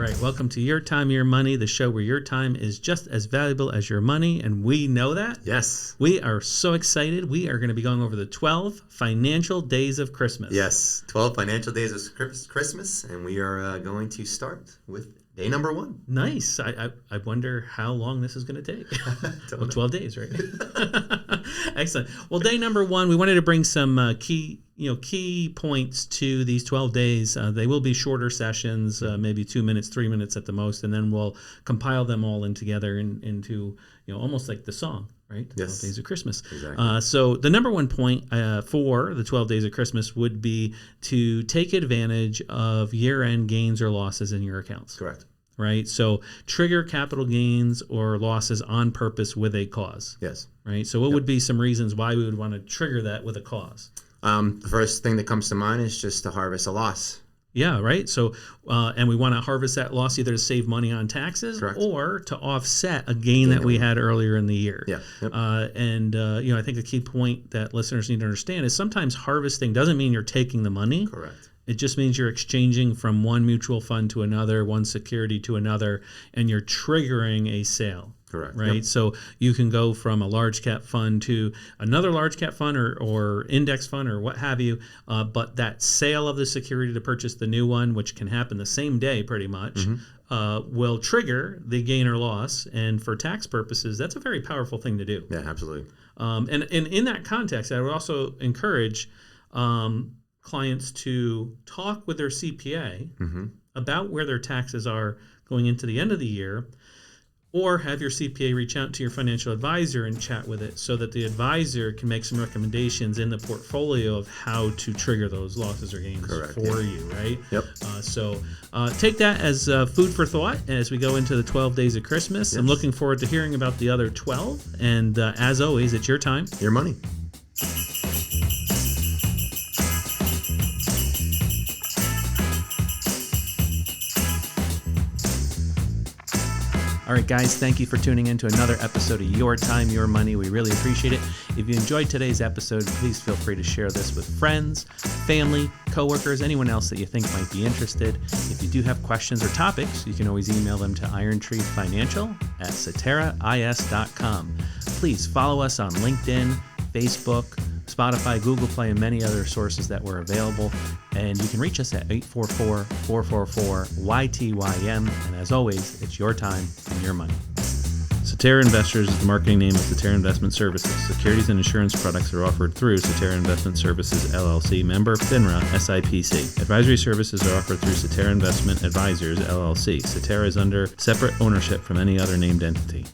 right, welcome to Your Time, Your Money, the show where your time is just as valuable as your money, and we know that. Yes. We are so excited. We are going to be going over the 12 financial days of Christmas. Yes, 12 financial days of Christmas, and we are going to start with day number 1. Nice. I wonder how long this is going to take. Well, 12 days, right? Excellent. Well, day number 1, we wanted to bring some key points to these 12 days. They will be shorter sessions, maybe 2 minutes, 3 minutes at the most, and then we'll compile them all in together into almost like the song, right? The 12 Days of Christmas. Exactly. So the number 1 point for the 12 Days of Christmas would be to take advantage of year-end gains or losses in your accounts. Correct. Right? So trigger capital gains or losses on purpose with a cause. Yes. Right? So what would be some reasons why we would want to trigger that with a cause? The first thing that comes to mind is just to harvest a loss. Yeah, right. So, and we want to harvest that loss either to save money on taxes Correct. or to offset a gain that we had earlier in the year. Yeah. Yep. I think a key point that listeners need to understand is sometimes harvesting doesn't mean you're taking the money. Correct. It just means you're exchanging from one mutual fund to another, one security to another, and you're triggering a sale. Correct. Right. Yep. So you can go from a large cap fund to another large cap fund or index fund or what have you. But that sale of the security to purchase the new one, which can happen the same day pretty much, will trigger the gain or loss. And for tax purposes, that's a very powerful thing to do. Yeah, absolutely. And in that context, I would also encourage clients to talk with their CPA about where their taxes are going into the end of the year, or have your CPA reach out to your financial advisor and chat with it so that the advisor can make some recommendations in the portfolio of how to trigger those losses or gains for you, right? Yep. So take that as food for thought as we go into the 12 days of Christmas. Yes. I'm looking forward to hearing about the other 12. And as always, it's your time, your money. All right, guys, thank you for tuning in to another episode of Your Time, Your Money. We really appreciate it. If you enjoyed today's episode, please feel free to share this with friends, family, coworkers, anyone else that you think might be interested. If you do have questions or topics, you can always email them to irontreefinancial@ceterais.com. Please follow us on LinkedIn, Facebook, Spotify, Google Play, and many other sources that were available. And you can reach us at 844-444-YTYM. And as always, it's your time and your money. Cetera Investors is the marketing name of Cetera Investment Services. Securities and insurance products are offered through Cetera Investment Services, LLC, member FINRA, SIPC. Advisory services are offered through Cetera Investment Advisors, LLC. Cetera is under separate ownership from any other named entity.